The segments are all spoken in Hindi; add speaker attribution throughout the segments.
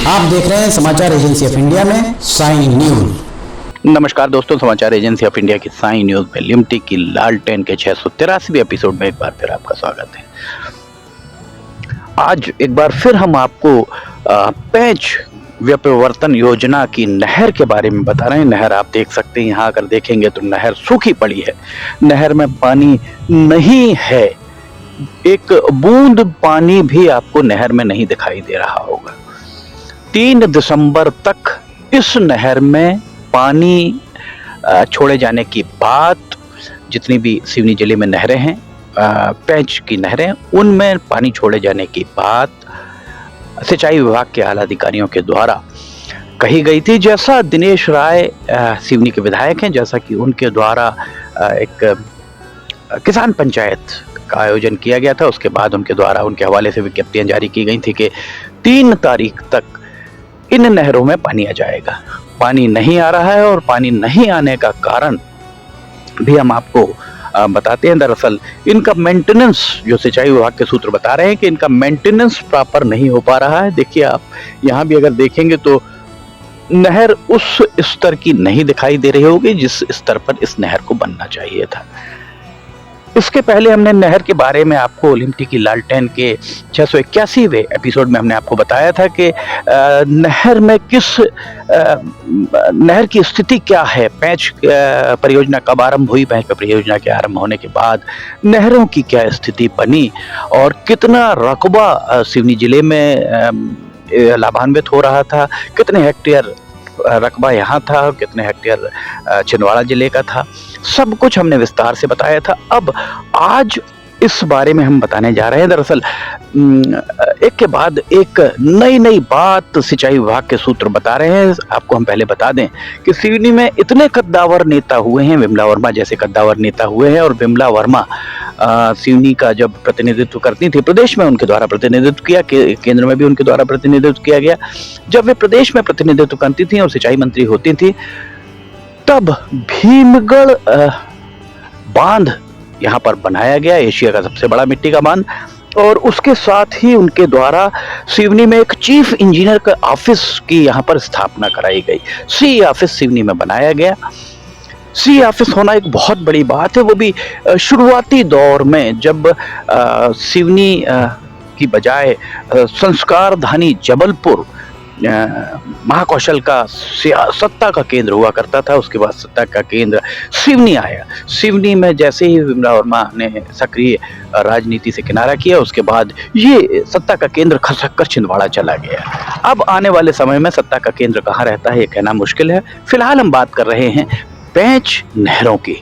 Speaker 1: आप देख रहे हैं समाचार एजेंसी ऑफ इंडिया में साई न्यूज।
Speaker 2: नमस्कार दोस्तों, समाचार एजेंसी ऑफ इंडिया की साई न्यूज में लिमटी की लालटेन के 683वें एपिसोड में एक बार फिर आपका स्वागत है। आज एक बार फिर हम आपको पेंच व्यपवर्तन योजना की नहर के बारे में बता रहे हैं। नहर आप देख सकते हैं, यहाँ अगर देखेंगे तो नहर सूखी पड़ी है, नहर में पानी नहीं है, एक बूंद पानी भी आपको नहर में नहीं दिखाई दे रहा होगा। 3 दिसंबर तक इस नहर में पानी छोड़े जाने की बात, जितनी भी सिवनी जिले में नहरें हैं, पेंच की नहरें, उनमें पानी छोड़े जाने की बात सिंचाई विभाग के आला अधिकारियों के द्वारा कही गई थी। जैसा दिनेश राय सिवनी के विधायक हैं, जैसा कि उनके द्वारा एक किसान पंचायत का आयोजन किया गया था, उसके बाद उनके द्वारा उनके हवाले से विज्ञप्तियां जारी की गई थी कि 3 तारीख तक इन नहरों में पानी आ जाएगा। पानी नहीं आ रहा है और पानी नहीं आने का कारण भी हम आपको बताते हैं। दरअसल इनका मेंटेनेंस, जो सिंचाई विभाग के सूत्र बता रहे हैं कि इनका मेंटेनेंस प्रॉपर नहीं हो पा रहा है। देखिए, आप यहाँ भी अगर देखेंगे तो नहर उस स्तर की नहीं दिखाई दे रही होगी जिस स्तर पर इस नहर को बनना चाहिए था। इसके पहले हमने नहर के बारे में आपको लिमटी की लालटेन के 681वें एपिसोड में हमने आपको बताया था कि नहर में नहर की स्थिति क्या है, पेंच परियोजना कब आरंभ हुई, पेंच परियोजना के आरंभ होने के बाद नहरों की क्या स्थिति बनी और कितना रकबा सिवनी जिले में लाभान्वित हो रहा था, कितने हेक्टेयर रकबा यहाँ था, कितने हेक्टेयर छिंदवाड़ा जिले का था, सब कुछ हमने विस्तार से बताया था। अब आज इस बारे में हम बताने जा रहे हैं। दरअसल एक के बाद एक नई बात सिंचाई विभाग के सूत्र बता रहे हैं। आपको हम पहले बता दें कि सिवनी में इतने कद्दावर नेता हुए हैं, विमला वर्मा जैसे कद्दावर नेता हुए हैं, और विमला वर्मा सिवनी का जब प्रतिनिधित्व करती थी, प्रदेश में उनके द्वारा प्रतिनिधित्व किया, केंद्र में भी उनके द्वारा प्रतिनिधित्व किया गया। जब वे प्रदेश में प्रतिनिधित्व करती थी और सिंचाई मंत्री होती थी, तब भीमगढ़ बांध यहाँ पर बनाया गया, एशिया का सबसे बड़ा मिट्टी का बांध, और उसके साथ ही उनके द्वारा सिवनी में एक चीफ इंजीनियर का ऑफिस की यहाँ पर स्थापना कराई गई। सी ऑफिस सिवनी में बनाया गया। सी ऑफिस होना एक बहुत बड़ी बात है, वो भी शुरुआती दौर में जब सिवनी की बजाय संस्कार धानी जबलपुर महाकौशल का सत्ता का केंद्र हुआ करता था। उसके बाद सत्ता का केंद्र सिवनी आया। सिवनी में जैसे ही विमला वर्मा ने सक्रिय राजनीति से किनारा किया, उसके बाद ये सत्ता का केंद्र खसक कर छिंदवाड़ा चला गया। अब आने वाले समय में सत्ता का केंद्र कहाँ रहता है ये कहना मुश्किल है। फिलहाल हम बात कर रहे हैं पेंच नहरों की।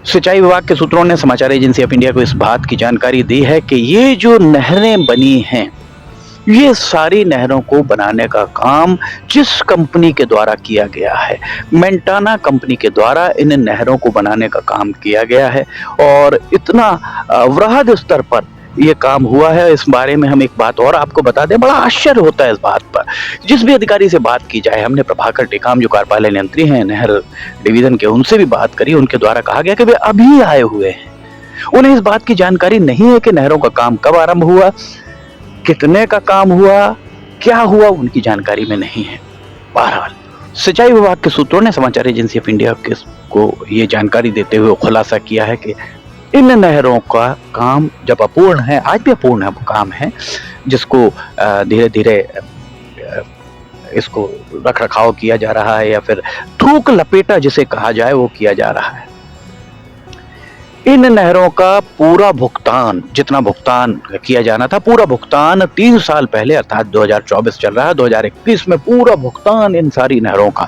Speaker 2: सिंचाई विभाग के सूत्रों ने समाचार एजेंसी ऑफ इंडिया को इस बात की जानकारी दी है कि ये जो नहरें बनी हैं, ये सारी नहरों को बनाने का काम जिस कंपनी के द्वारा किया गया है, मेंटाना कंपनी के द्वारा इन नहरों को बनाने का काम किया गया है, और इतना वृहद स्तर पर ये काम हुआ है। इस बारे में हम एक बात और आपको बता दें, बड़ा आश्चर्य होता है इस बात पर। जिस भी अधिकारी से बात की जाए, हमने प्रभाकर टेकाम जो कार्यपालन यंत्री हैं नहर डिवीजन के, उनसे भी बात करी। उनके द्वारा कहा गया कि वे अभी आए हुए हैं, उन्हें इस बात की जानकारी नहीं है कि नहरों का काम कब आरंभ हुआ, कितने का काम हुआ, क्या हुआ, उनकी जानकारी में नहीं है। बहरहाल सिंचाई विभाग के सूत्रों ने समाचार एजेंसी ऑफ इंडिया को ये जानकारी देते हुए खुलासा किया है कि इन नहरों का काम जब अपूर्ण है, आज भी अपूर्ण काम है, जिसको धीरे धीरे इसको रख रखाव किया जा रहा है, या फिर थूक लपेटा जिसे कहा जाए वो किया जा रहा है। इन नहरों का पूरा भुगतान, जितना भुगतान किया जाना था, पूरा भुगतान 3 साल पहले, अर्थात 2024 चल रहा है, 2021 में पूरा भुगतान इन सारी नहरों का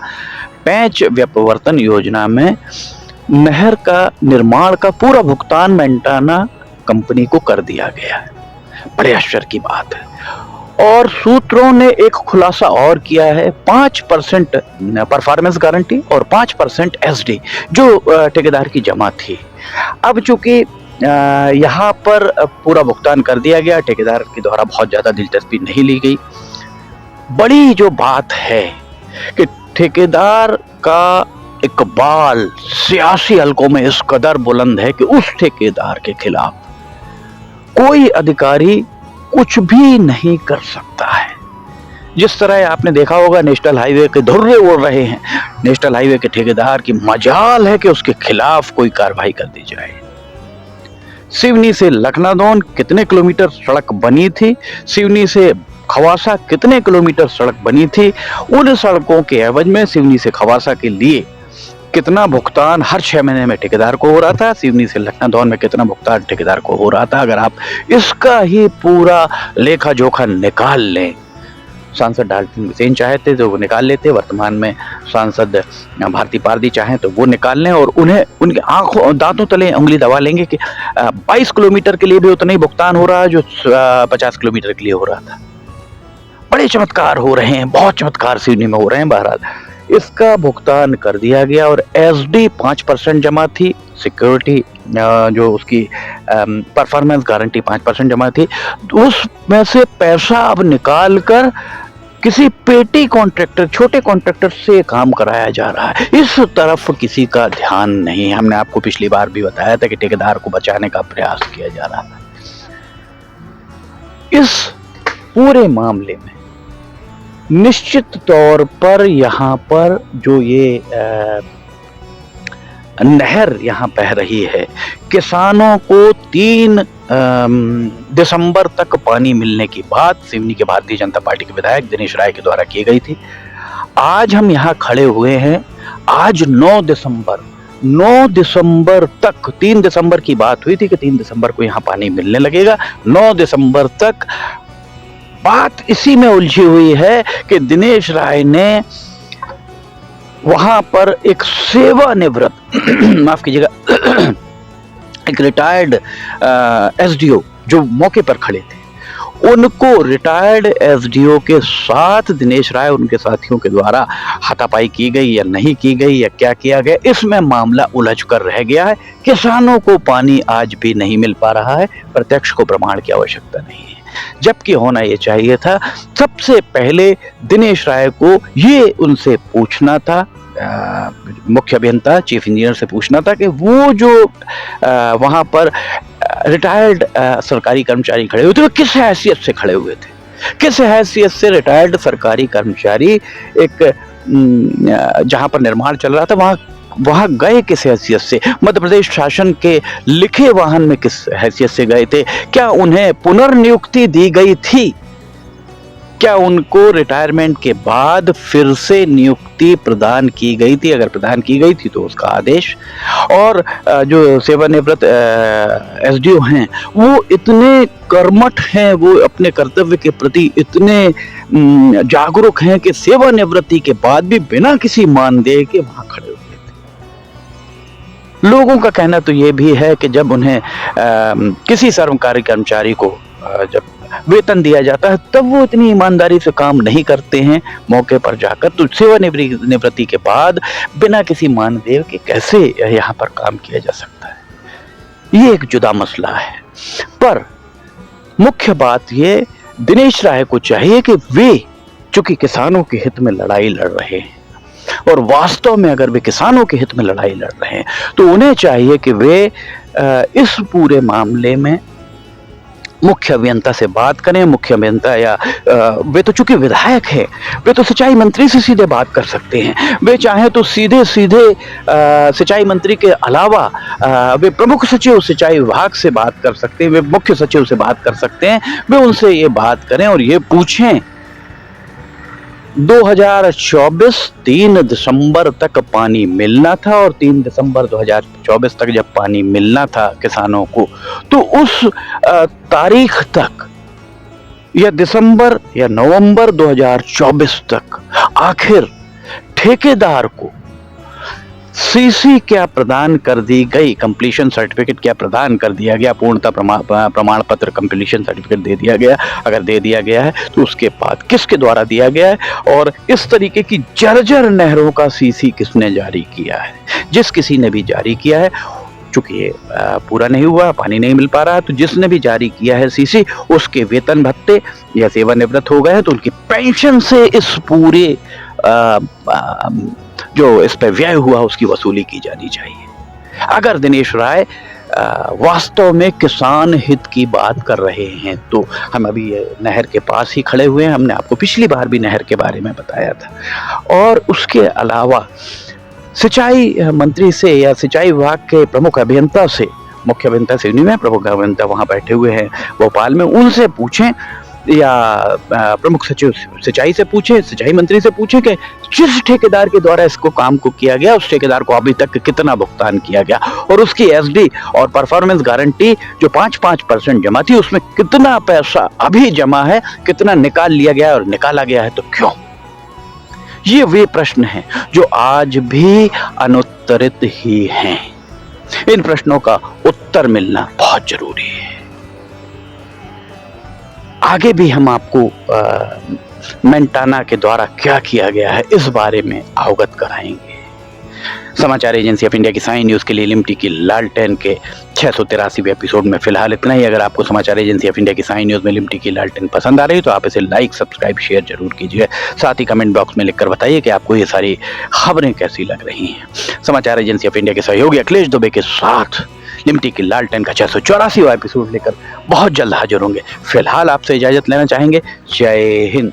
Speaker 2: पेंच व्यपवर्तन योजना में नहर का निर्माण का पूरा भुगतान मेंटाना कंपनी को कर दिया गया है। बड़े आश्चर्य की बात है। और सूत्रों ने एक खुलासा और किया है, 5% परफॉर्मेंस गारंटी और 5% एसडी जो ठेकेदार की जमा थी। अब चूंकि यहाँ पर पूरा भुगतान कर दिया गया, ठेकेदार के द्वारा बहुत ज्यादा दिलचस्पी नहीं ली गई। बड़ी जो बात है कि ठेकेदार का इकबाल सियासी हलकों में इस कदर बुलंद है कि उस ठेकेदार के खिलाफ कोई अधिकारी कुछ भी नहीं कर सकता है। जिस तरह आपने देखा होगा नेशनल हाईवे के धुर्रे उड़ रहे हैं, नेशनल हाईवे के ठेकेदार की मजाल है कि उसके खिलाफ कोई कार्रवाई कर दी जाए। सिवनी से लखनादौन कितने किलोमीटर सड़क बनी थी, सिवनी से खवासा कितने किलोमीटर सड़क बनी थी, उन सड़कों के एवज में सिवनी से खवासा के लिए कितना भुगतान हर 6 महीने में ठेकेदार को हो रहा था, सिवनी से लखनादौन में कितना भुगतान ठेकेदार को हो रहा था। अगर आप इसका ही पूरा लेखा जोखा निकाल लें, सांसद डाल्टन हुसैन चाहते तो वो निकाल लेते, वर्तमान में सांसद भारती पारदी चाहें तो वो निकाल लें और उन्हें उनके आंखों दांतों तले उंगली दबा लेंगे कि 22 किलोमीटर के लिए भी उतना ही भुगतान हो रहा है जो 50 किलोमीटर के लिए हो रहा था। बड़े चमत्कार हो रहे हैं, बहुत चमत्कार सिवनी में हो रहे हैं। बहरहाल इसका भुगतान कर दिया गया और एसडी 5% जमा थी, सिक्योरिटी जो उसकी परफॉर्मेंस गारंटी 5% जमा थी, उसमें से पैसा अब निकाल कर किसी पेटी कॉन्ट्रैक्टर, छोटे कॉन्ट्रैक्टर से काम कराया जा रहा है। इस तरफ किसी का ध्यान नहीं। हमने आपको पिछली बार भी बताया था कि ठेकेदार को बचाने का प्रयास किया जा रहा है। इस पूरे मामले में निश्चित तौर पर यहाँ पर जो ये नहर यहाँ बह रही है, किसानों को 3 दिसंबर तक पानी मिलने की बात सिवनी के भारतीय जनता पार्टी के विधायक दिनेश राय के द्वारा की गई थी। आज हम यहाँ खड़े हुए हैं, आज 9 दिसंबर तक, 3 दिसंबर की बात हुई थी कि 3 दिसंबर को यहाँ पानी मिलने लगेगा। 9 दिसंबर तक बात इसी में उलझी हुई है कि दिनेश राय ने वहां पर एक सेवानिवृत्त माफ कीजिएगा एक रिटायर्ड एसडीओ जो मौके पर खड़े थे, उनको रिटायर्ड एसडीओ के साथ दिनेश राय उनके साथियों के द्वारा हाथापाई की गई या नहीं की गई या क्या किया गया, इसमें मामला उलझ कर रह गया है। किसानों को पानी आज भी नहीं मिल पा रहा है, प्रत्यक्ष को प्रमाण की आवश्यकता नहीं है, जबकि होना ये चाहिए था। सबसे पहले दिनेश राय को ये उनसे पूछना था, मुख्य अभियंता चीफ इंजीनियर से पूछना था कि वो जो वहां पर रिटायर्ड सरकारी कर्मचारी खड़े हुए थे वो किस हैसियत से खड़े हुए थे, किस हैसियत से रिटायर्ड सरकारी कर्मचारी एक जहां पर निर्माण चल रहा था वहां गए, किस हैसियत से, मध्य प्रदेश शासन के लिखे वाहन में किस हैसियत से गए थे, क्या उन्हें पुनर्नियुक्ति दी गई थी, क्या उनको रिटायरमेंट के बाद फिर से नियुक्ति प्रदान की गई थी, अगर प्रदान की गई थी तो उसका आदेश, और जो सेवानिवृत्त एसडीओ हैं वो इतने कर्मठ हैं, वो अपने कर्तव्य के प्रति इतने जागरूक हैं कि सेवानिवृत्ति के बाद भी बिना किसी मानदेय के वहां खड़े हुए थे। लोगों का कहना तो ये भी है कि जब उन्हें किसी सरकारी कर्मचारी को जब वेतन दिया जाता है तब वो इतनी ईमानदारी से काम नहीं करते हैं मौके पर जाकर, तो सेवानिवृत्ति के बाद बिना किसी मानदेय के कैसे यहाँ पर काम किया जा सकता है, ये एक जुदा मसला है। पर मुख्य बात ये, दिनेश राय को चाहिए कि वे चूंकि किसानों के हित में लड़ाई लड़ रहे हैं और वास्तव में अगर वे किसानों के हित में लड़ाई लड़ रहे हैं तो उन्हें चाहिए कि वे इस पूरे मामले में मुख्य अभियंता से बात करें। मुख्य अभियंता या वे तो चूंकि विधायक हैं, वे तो सिंचाई मंत्री से सीधे बात कर सकते हैं, वे चाहे तो सीधे सिंचाई मंत्री के अलावा वे प्रमुख सचिव सिंचाई विभाग से बात कर सकते हैं, वे मुख्य सचिव से बात कर सकते हैं, वे उनसे ये बात करें और ये पूछें 2024 3 दिसंबर तक पानी मिलना था और 3 दिसंबर 2024 तक जब पानी मिलना था किसानों को, तो उस तारीख तक या दिसंबर या नवंबर 2024 तक आखिर ठेकेदार को सीसी क्या प्रदान कर दी गई, कंप्लीशन सर्टिफिकेट क्या प्रदान कर दिया गया, पूर्णता प्रमाण पत्र कंप्लीशन सर्टिफिकेट दे दिया गया, अगर दे दिया गया है तो उसके बाद किसके द्वारा दिया गया है, और इस तरीके की जर्जर नहरों का सीसी किसने जारी किया है। जिस किसी ने भी जारी किया है, चूंकि ये पूरा नहीं हुआ, पानी नहीं मिल पा रहा, तो जिसने भी जारी किया है सीसी, उसके वेतन भत्ते या सेवानिवृत्त हो गए हैं तो उनकी पेंशन से इस पूरे जो इस पे व्यय हुआ उसकी वसूली की जानी चाहिए। अगर दिनेश राय वास्तव में किसान हित की बात कर रहे हैं। तो हम अभी ये नहर के पास ही खड़े हुए हैं, हमने आपको पिछली बार भी नहर के बारे में बताया था। और उसके अलावा सिंचाई मंत्री से या सिंचाई विभाग के प्रमुख अभियंता से, मुख्य अभियंता सिवनी में, प्रमुख अभियंता वहाँ बैठे हुए हैं भोपाल में, उनसे पूछें या प्रमुख सचिव सिंचाई से पूछे, सिंचाई मंत्री से पूछे कि जिस ठेकेदार के द्वारा इसको काम को किया गया उस ठेकेदार को अभी तक कितना भुगतान किया गया और उसकी एसडी और परफॉर्मेंस गारंटी जो 5% जमा थी उसमें कितना पैसा अभी जमा है, कितना निकाल लिया गया और निकाला गया है, तो क्यों? ये वे प्रश्न हैं जो आज भी अनुत्तरित ही हैं। इन प्रश्नों का उत्तर मिलना बहुत जरूरी है। आगे भी हम आपको मेंटाना के द्वारा क्या किया गया है इस बारे में अवगत कराएंगे। समाचार एजेंसी ऑफ इंडिया की साई न्यूज़ के लिए लिमटी की लालटेन के 683वें एपिसोड में फिलहाल इतना ही। अगर आपको समाचार एजेंसी ऑफ इंडिया की साई न्यूज़ में लिमटी की लालटेन पसंद आ रही है तो आप इसे लाइक, सब्सक्राइब, शेयर जरूर कीजिए। साथ ही कमेंट बॉक्स में लिखकर बताइए कि आपको ये सारी खबरें कैसी लग रही हैं। समाचार एजेंसी ऑफ इंडिया के सहयोगी अखिलेश दुबे के साथ लिमटी की लालटेन का 684वां एपिसोड लेकर बहुत जल्द हाजिर होंगे। फिलहाल आपसे इजाजत लेना चाहेंगे। जय हिंद।